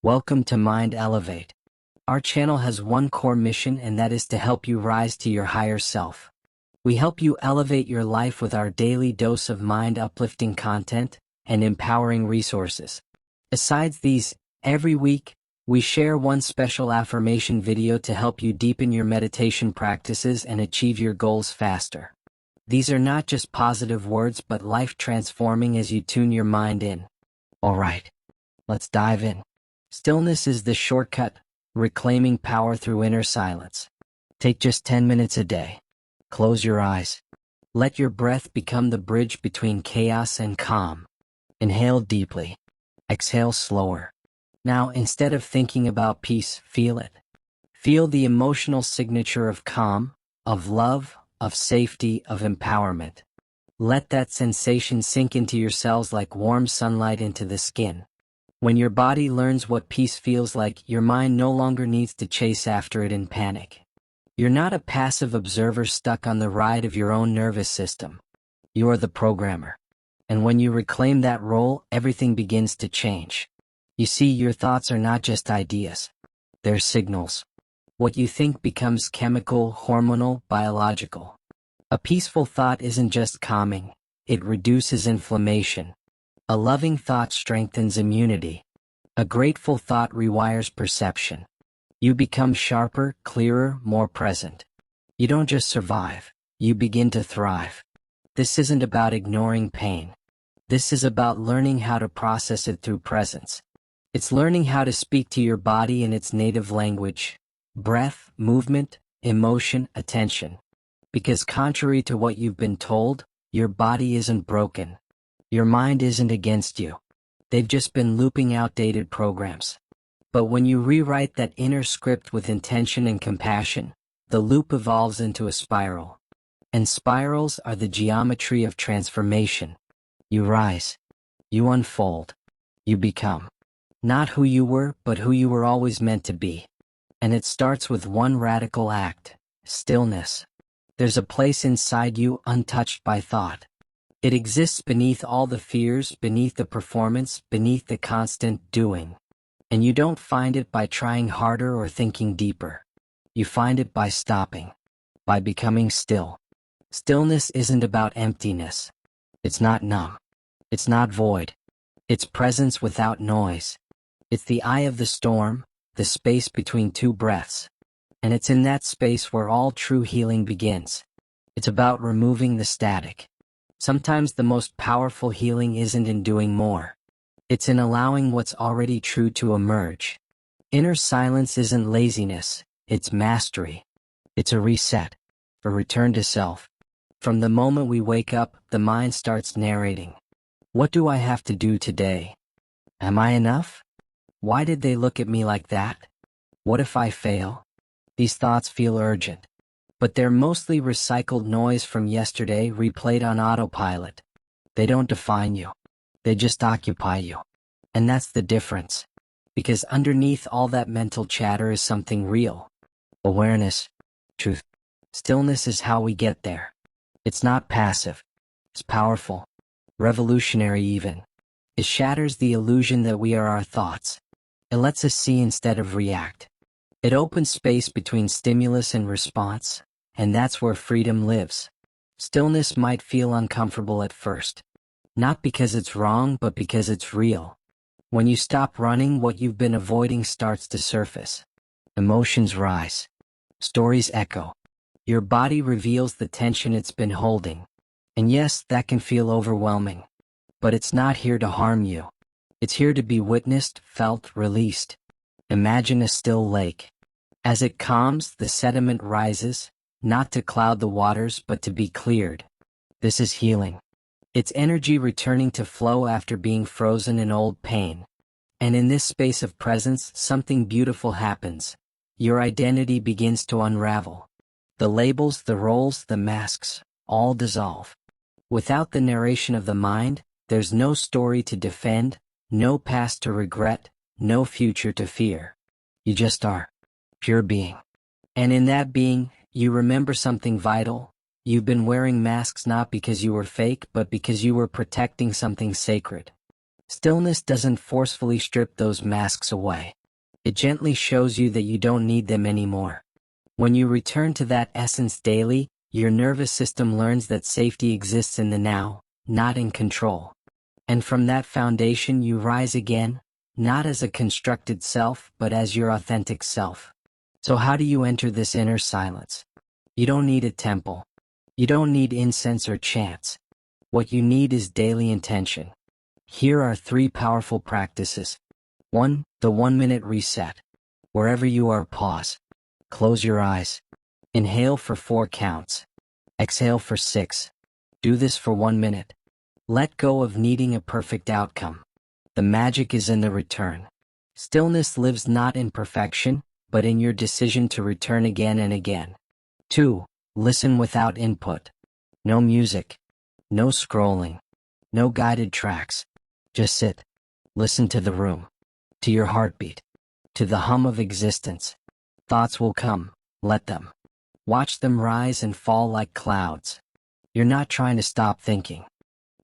Welcome to Mind Elevate. Our channel has one core mission, and that is to help you rise to your higher self. We help you elevate your life with our daily dose of mind-uplifting content and empowering resources. Besides these, every week, we share one special affirmation video to help you deepen your meditation practices and achieve your goals faster. These are not just positive words but life-transforming as you tune your mind in. Alright, let's dive in. Stillness is the shortcut, reclaiming power through inner silence. Take just 10 minutes a day. Close your eyes. Let your breath become the bridge between chaos and calm. Inhale deeply. Exhale slower. Now, instead of thinking about peace, feel it. Feel the emotional signature of calm, of love, of safety, of empowerment. Let that sensation sink into your cells like warm sunlight into the skin. When your body learns what peace feels like, your mind no longer needs to chase after it in panic. You're not a passive observer stuck on the ride of your own nervous system. You're the programmer. And when you reclaim that role, everything begins to change. You see, your thoughts are not just ideas. They're signals. What you think becomes chemical, hormonal, biological. A peaceful thought isn't just calming, it reduces inflammation. A loving thought strengthens immunity. A grateful thought rewires perception. You become sharper, clearer, more present. You don't just survive, you begin to thrive. This isn't about ignoring pain. This is about learning how to process it through presence. It's learning how to speak to your body in its native language. Breath, movement, emotion, attention. Because contrary to what you've been told, your body isn't broken. Your mind isn't against you. They've just been looping outdated programs. But when you rewrite that inner script with intention and compassion, the loop evolves into a spiral. And spirals are the geometry of transformation. You rise. You unfold. You become. Not who you were, but who you were always meant to be. And it starts with one radical act: stillness. There's a place inside you untouched by thought. It exists beneath all the fears, beneath the performance, beneath the constant doing. And you don't find it by trying harder or thinking deeper. You find it by stopping, by becoming still. Stillness isn't about emptiness. It's not numb. It's not void. It's presence without noise. It's the eye of the storm, the space between two breaths. And it's in that space where all true healing begins. It's about removing the static. Sometimes the most powerful healing isn't in doing more. It's in allowing what's already true to emerge. Inner silence isn't laziness, it's mastery. It's a reset, a return to self. From the moment we wake up, the mind starts narrating. What do I have to do today? Am I enough? Why did they look at me like that? What if I fail? These thoughts feel urgent. But they're mostly recycled noise from yesterday replayed on autopilot. They don't define you. They just occupy you. And that's the difference. Because underneath all that mental chatter is something real. Awareness. Truth. Stillness is how we get there. It's not passive. It's powerful. Revolutionary even. It shatters the illusion that we are our thoughts. It lets us see instead of react. It opens space between stimulus and response. And that's where freedom lives. Stillness might feel uncomfortable at first. Not because it's wrong, but because it's real. When you stop running, what you've been avoiding starts to surface. Emotions rise. Stories echo. Your body reveals the tension it's been holding. And yes, that can feel overwhelming. But it's not here to harm you. It's here to be witnessed, felt, released. Imagine a still lake. As it calms, the sediment rises. Not to cloud the waters, but to be cleared. This is healing. It's energy returning to flow after being frozen in old pain. And in this space of presence, something beautiful happens. Your identity begins to unravel. The labels, the roles, the masks, all dissolve. Without the narration of the mind, there's no story to defend, no past to regret, no future to fear. You just are. Pure being. And in that being, you remember something vital. You've been wearing masks not because you were fake, but because you were protecting something sacred. Stillness doesn't forcefully strip those masks away. It gently shows you that you don't need them anymore. When you return to that essence daily, your nervous system learns that safety exists in the now, not in control. And from that foundation you rise again, not as a constructed self, but as your authentic self. So how do you enter this inner silence? You don't need a temple. You don't need incense or chants. What you need is daily intention. Here are 3 powerful practices. 1. The 1-minute reset. Wherever you are, pause. Close your eyes. Inhale for 4 counts. Exhale for 6. Do this for 1 minute. Let go of needing a perfect outcome. The magic is in the return. Stillness lives not in perfection, but in your decision to return again and again. 2. Listen without input. No music. No scrolling. No guided tracks. Just sit. Listen to the room. To your heartbeat. To the hum of existence. Thoughts will come. Let them. Watch them rise and fall like clouds. You're not trying to stop thinking.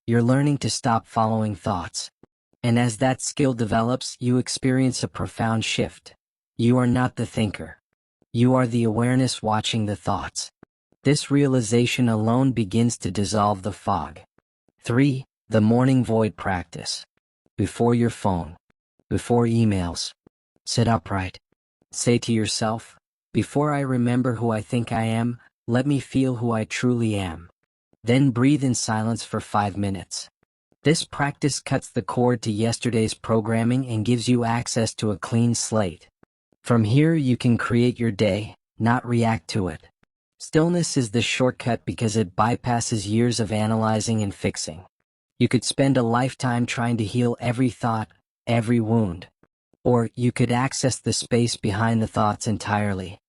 You're learning to stop following thoughts. And as that skill develops, you experience a profound shift. You are not the thinker. You are the awareness watching the thoughts. This realization alone begins to dissolve the fog. 3. The morning void practice. Before your phone. Before emails. Sit upright. Say to yourself, before I remember who I think I am, let me feel who I truly am. Then breathe in silence for 5 minutes. This practice cuts the cord to yesterday's programming and gives you access to a clean slate. From here you can create your day, not react to it. Stillness is the shortcut because it bypasses years of analyzing and fixing. You could spend a lifetime trying to heal every thought, every wound. Or you could access the space behind the thoughts entirely.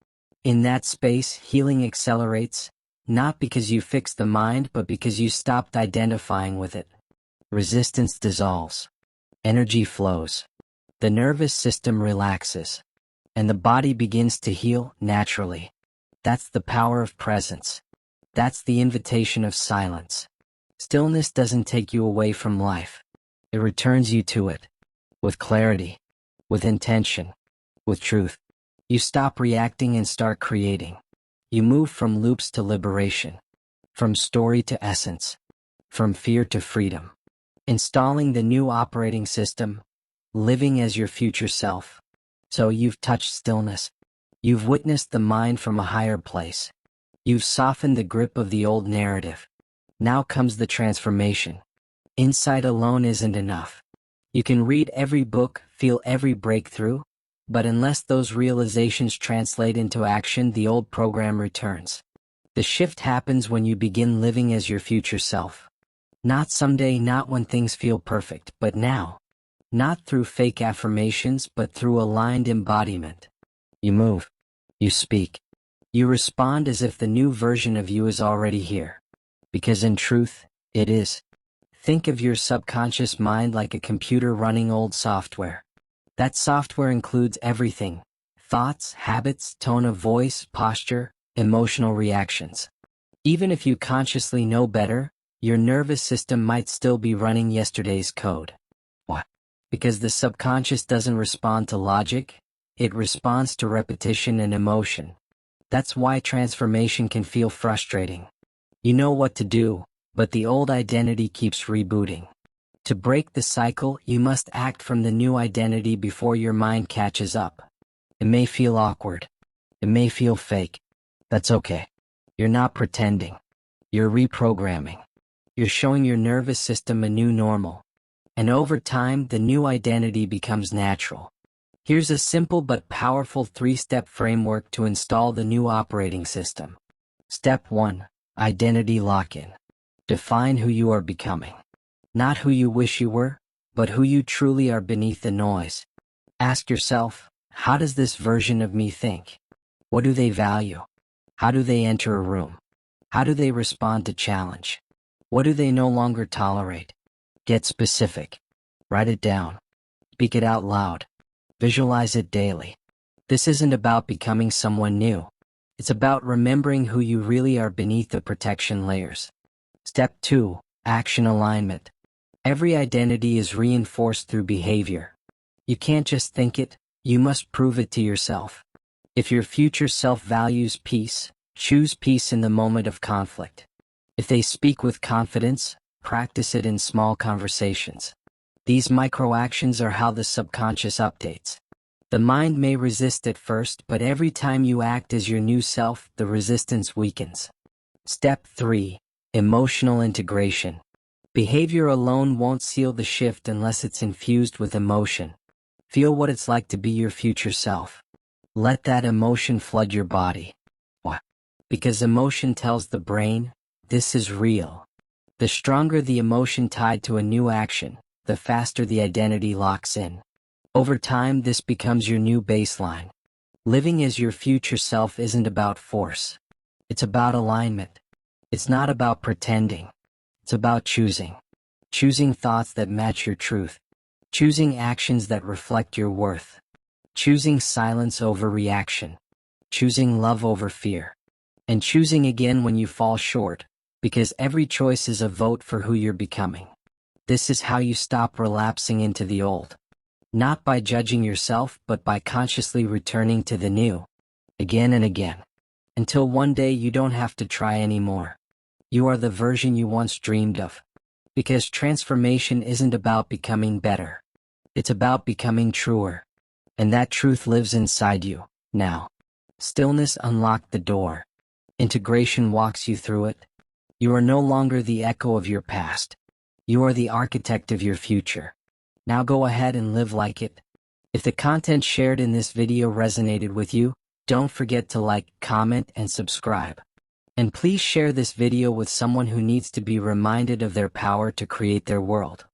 In that space, healing accelerates, not because you fixed the mind, but because you stopped identifying with it. Resistance dissolves. Energy flows. The nervous system relaxes. And the body begins to heal naturally. That's the power of presence. That's the invitation of silence. Stillness doesn't take you away from life. It returns you to it. With clarity. With intention. With truth. You stop reacting and start creating. You move from loops to liberation. From story to essence. From fear to freedom. Installing the new operating system. Living as your future self. So you've touched stillness. You've witnessed the mind from a higher place. You've softened the grip of the old narrative. Now comes the transformation. Insight alone isn't enough. You can read every book, feel every breakthrough, but unless those realizations translate into action, the old program returns. The shift happens when you begin living as your future self. Not someday, not when things feel perfect, but now. Not through fake affirmations, but through aligned embodiment. You move. You speak. You respond as if the new version of you is already here. Because in truth, it is. Think of your subconscious mind like a computer running old software. That software includes everything: thoughts, habits, tone of voice, posture, emotional reactions. Even if you consciously know better, your nervous system might still be running yesterday's code. Why? Because the subconscious doesn't respond to logic, it responds to repetition and emotion. That's why transformation can feel frustrating. You know what to do, but the old identity keeps rebooting. To break the cycle, you must act from the new identity before your mind catches up. It may feel awkward. It may feel fake. That's okay. You're not pretending. You're reprogramming. You're showing your nervous system a new normal. And over time, the new identity becomes natural. Here's a simple but powerful 3-step framework to install the new operating system. Step 1. Identity lock-in. Define who you are becoming. Not who you wish you were, but who you truly are beneath the noise. Ask yourself, how does this version of me think? What do they value? How do they enter a room? How do they respond to challenge? What do they no longer tolerate? Get specific. Write it down. Speak it out loud. Visualize it daily. This isn't about becoming someone new. It's about remembering who you really are beneath the protection layers. Step 2. Action alignment. Every identity is reinforced through behavior. You can't just think it, you must prove it to yourself. If your future self values peace, choose peace in the moment of conflict. If they speak with confidence, practice it in small conversations. These micro-actions are how the subconscious updates. The mind may resist at first, but every time you act as your new self, the resistance weakens. Step 3. Emotional integration. Behavior alone won't seal the shift unless it's infused with emotion. Feel what it's like to be your future self. Let that emotion flood your body. Why? Because emotion tells the brain, this is real. The stronger the emotion tied to a new action, the faster the identity locks in. Over time, this becomes your new baseline. Living as your future self isn't about force. It's about alignment. It's not about pretending. It's about choosing. Choosing thoughts that match your truth. Choosing actions that reflect your worth. Choosing silence over reaction. Choosing love over fear. And choosing again when you fall short, because every choice is a vote for who you're becoming. This is how you stop relapsing into the old. Not by judging yourself, but by consciously returning to the new. Again and again. Until one day you don't have to try anymore. You are the version you once dreamed of. Because transformation isn't about becoming better. It's about becoming truer. And that truth lives inside you, now. Stillness unlocked the door. Integration walks you through it. You are no longer the echo of your past. You are the architect of your future. Now go ahead and live like it. If the content shared in this video resonated with you, don't forget to like, comment, and subscribe. And please share this video with someone who needs to be reminded of their power to create their world.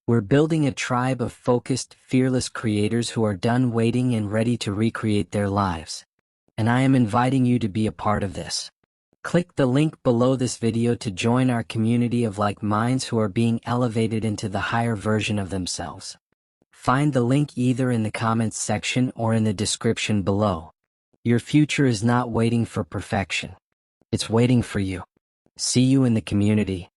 We're building a tribe of focused, fearless creators who are done waiting and ready to recreate their lives. And I am inviting you to be a part of this. Click the link below this video to join our community of like minds who are being elevated into the higher version of themselves. Find the link either in the comments section or in the description below. Your future is not waiting for perfection. It's waiting for you. See you in the community.